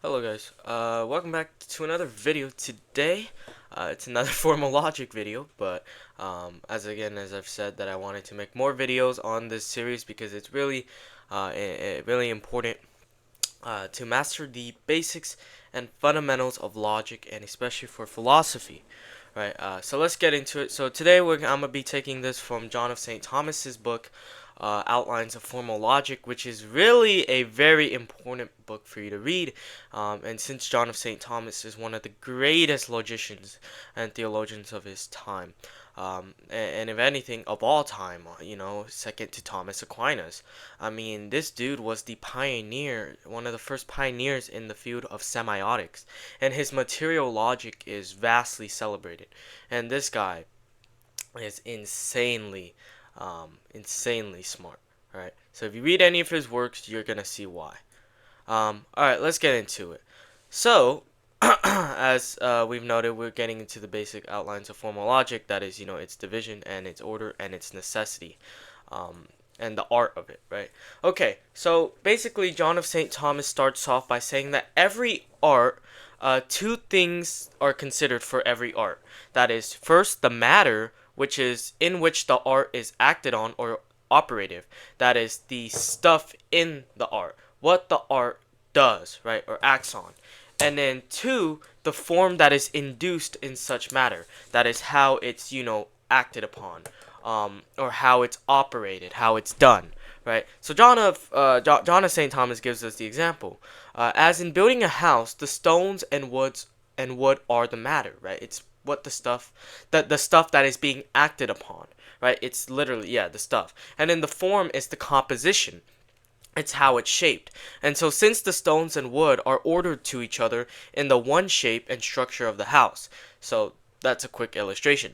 Hello guys, welcome back to another video. Today, it's another formal logic video, but as I've said that I wanted to make more videos on this series because it's really, really important to master the basics and fundamentals of logic, and especially for philosophy. Right, so let's get into it. So today I'm going to be taking this from John of St. Thomas's book, Outlines of Formal Logic, which is really a very important book for you to read. And since John of St. Thomas is one of the greatest logicians and theologians of his time, and if anything, of all time, second to Thomas Aquinas. I mean, this dude was the pioneer, one of the first pioneers in the field of semiotics, and his material logic is vastly celebrated. And this guy is insanely smart. All right. So if you read any of his works, you're gonna see why. All right, let's get into it. So, as we've noted, we're getting into the basic outlines of formal logic. That is, its division and its order and its necessity, and the art of it, right? Okay, so basically, John of St. Thomas starts off by saying that every art, two things are considered for every art. That is, first, the matter, which is in which the art is acted on or operative. That is, the stuff in the art, what the art does, right, or acts on. And then two, the form that is induced in such matter. That is how it's, acted upon, or how it's operated, how it's done, right? So John of St. Thomas gives us the example. As in building a house, the stones and wood are the matter, right? It's what the stuff that is being acted upon, right? It's literally, yeah, the stuff. And then the form is the composition. It's how it's shaped. And so since the stones and wood are ordered to each other in the one shape and structure of the house. So that's a quick illustration.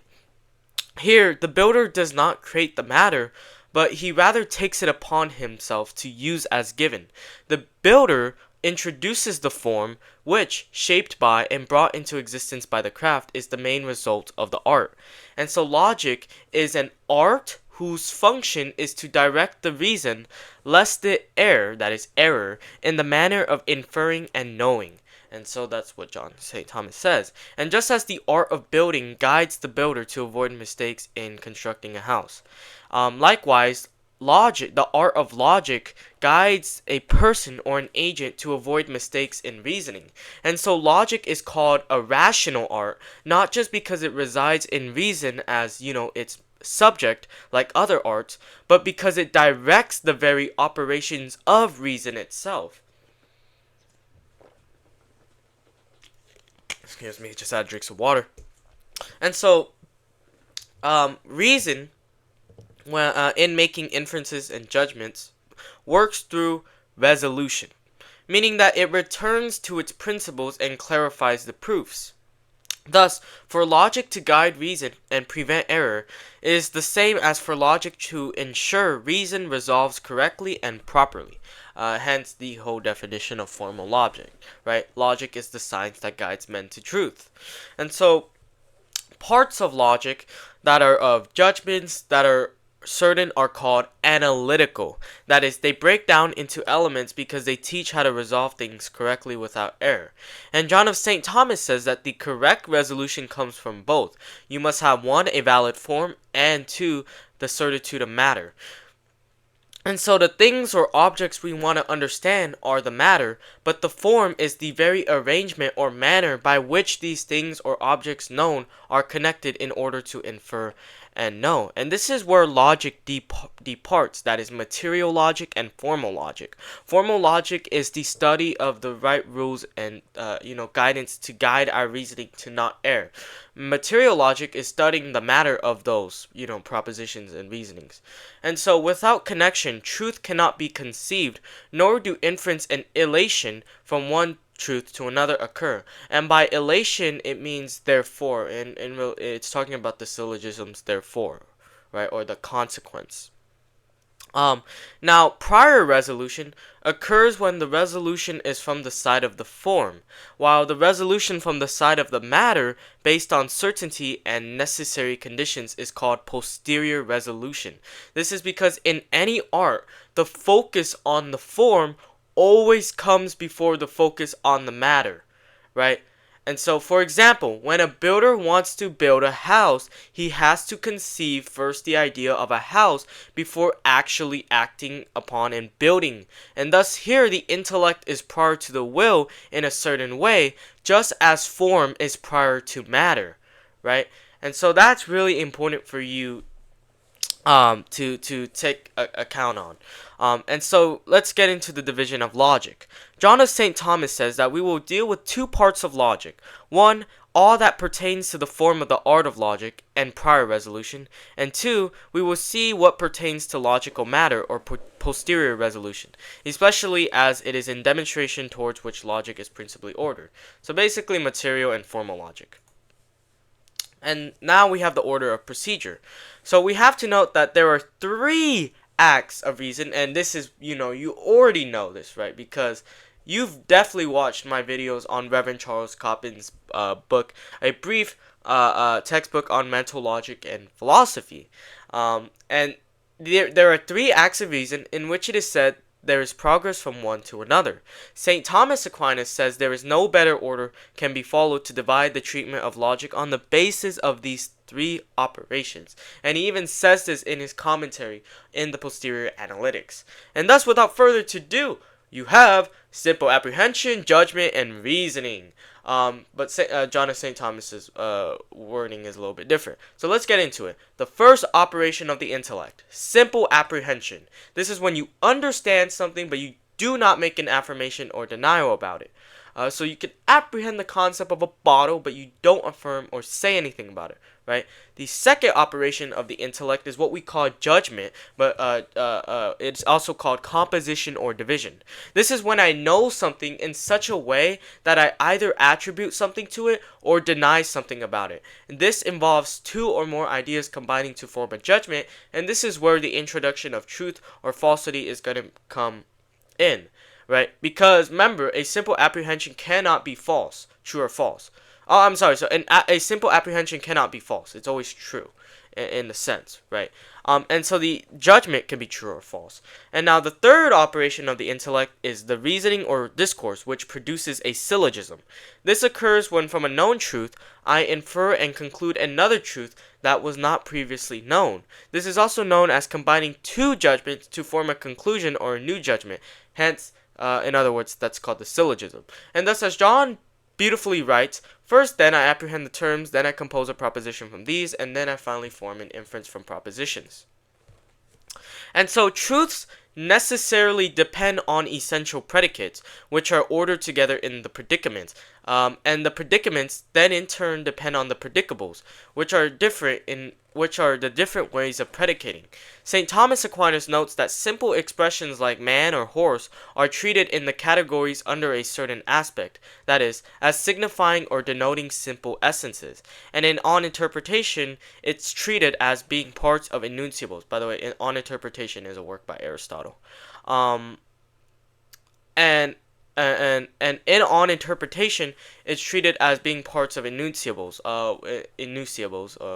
Here, the builder does not create the matter, but he rather takes it upon himself to use as given. The builder introduces the form, which, shaped by and brought into existence by the craft, is the main result of the art. And so logic is an art whose function is to direct the reason, lest it err, that is error, in the manner of inferring and knowing. And so that's what John St. Thomas says. And just as the art of building guides the builder to avoid mistakes in constructing a house, likewise, the art of logic guides a person or an agent to avoid mistakes in reasoning. And so logic is called a rational art, not just because it resides in reason as, its subject like other arts, but because it directs the very operations of reason itself. Excuse me, just had drinks of water. And so, reason, in making inferences and judgments, works through resolution, meaning that it returns to its principles and clarifies the proofs. Thus, for logic to guide reason and prevent error is the same as for logic to ensure reason resolves correctly and properly. Hence the whole definition of formal logic, right? Logic is the science that guides men to truth. And so, parts of logic that are of judgments that are certain are called analytical. That is, they break down into elements because they teach how to resolve things correctly without error. And John of St. Thomas says that the correct resolution comes from both. You must have one, a valid form, and two, the certitude of matter. And so the things or objects we want to understand are the matter, but the form is the very arrangement or manner by which these things or objects known are connected in order to infer and know. And this is where logic departs, that is material logic and formal logic. Formal logic is the study of the right rules and guidance to guide our reasoning to not err. Material logic is studying the matter of those, propositions and reasonings. And so without connection, truth cannot be conceived, nor do inference and elation from one truth to another occur. And by elation, it means therefore, and it's talking about the syllogisms therefore, right, or the consequence. Now, prior resolution occurs when the resolution is from the side of the form, while the resolution from the side of the matter, based on certainty and necessary conditions, is called posterior resolution. This is because in any art, the focus on the form always comes before the focus on the matter, right? And so, for example, when a builder wants to build a house, he has to conceive first the idea of a house before actually acting upon and building. And thus here the intellect is prior to the will in a certain way, just as form is prior to matter, right? And so that's really important for you to take account on. And so let's get into the division of logic. John of St. Thomas says that we will deal with two parts of logic. One, all that pertains to the form of the art of logic and prior resolution. And two, we will see what pertains to logical matter or posterior resolution, especially as it is in demonstration towards which logic is principally ordered. So basically material and formal logic. And now we have the order of procedure. So we have to note that there are three acts of reason, and this is, you already know this, right? Because you've definitely watched my videos on Reverend Charles Coppin's book, A Brief Textbook on Mental Logic and Philosophy. And there are three acts of reason in which it is said there is progress from one to another. St. Thomas Aquinas says there is no better order can be followed to divide the treatment of logic on the basis of these three operations. And he even says this in his commentary in the Posterior Analytics. And thus, without further ado, you have simple apprehension, judgment, and reasoning. But John of St. Thomas's wording is a little bit different. So let's get into it. The first operation of the intellect, simple apprehension. This is when you understand something, but you do not make an affirmation or denial about it. So you can apprehend the concept of a bottle, but you don't affirm or say anything about it, right? The second operation of the intellect is what we call judgment, but it's also called composition or division. This is when I know something in such a way that I either attribute something to it or deny something about it. And this involves two or more ideas combining to form a judgment, and this is where the introduction of truth or falsity is going to come in. Right? Because remember, a simple apprehension cannot be false, true or false. Oh, I'm sorry. So a simple apprehension cannot be false. It's always true in the sense, right? And so the judgment can be true or false. And now the third operation of the intellect is the reasoning or discourse, which produces a syllogism. This occurs when from a known truth, I infer and conclude another truth that was not previously known. This is also known as combining two judgments to form a conclusion or a new judgment. Hence, in other words, that's called the syllogism. And thus, as John beautifully writes, first then I apprehend the terms, then I compose a proposition from these, and then I finally form an inference from propositions. And so truths necessarily depend on essential predicates, which are ordered together in the predicaments. And the predicaments then in turn depend on the predicables, which are the different ways of predicating. St. Thomas Aquinas notes that simple expressions like man or horse are treated in the categories under a certain aspect, that is, as signifying or denoting simple essences. And in On Interpretation, it's treated as being parts of enunciables. By the way, On Interpretation is a work by Aristotle. And in On Interpretation, it's treated as being parts of enunciables,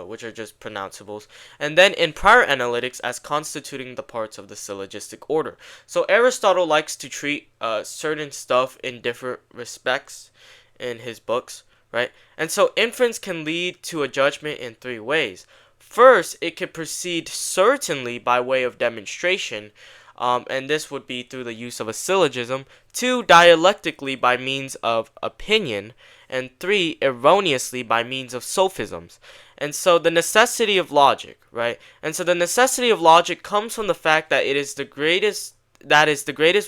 which are just pronounceables, and then in Prior Analytics as constituting the parts of the syllogistic order. So Aristotle likes to treat certain stuff in different respects in his books, right? And so inference can lead to a judgment in three ways. First, it can proceed certainly by way of demonstration, and this would be through the use of a syllogism. 2, dialectically by means of opinion. And 3, erroneously by means of sophisms. And so the necessity of logic, right? And so the necessity of logic comes from the fact that it is the greatest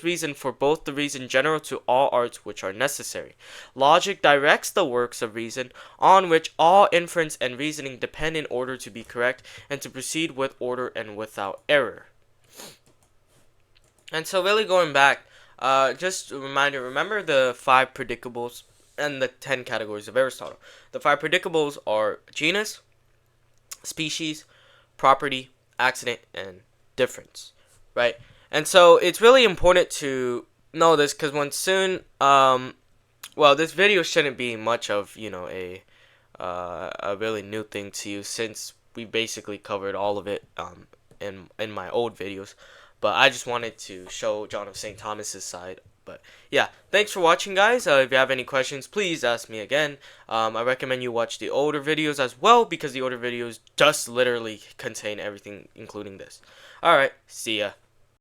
reason for both the reason general to all arts which are necessary. Logic directs the works of reason, on which all inference and reasoning depend in order to be correct, and to proceed with order and without error. And so really going back, just a reminder, remember the 5 predicables and the 10 categories of Aristotle. The 5 predicables are genus, species, property, accident, and difference, right? And so it's really important to know this, because when soon, this video shouldn't be much of, a really new thing to you, since we basically covered all of it in my old videos. But I just wanted to show John of St. Thomas's side But yeah, thanks for watching, guys. If you have any questions, please ask me again. I recommend you watch the older videos as well, because the older videos just literally contain everything, including this. Alright, see ya.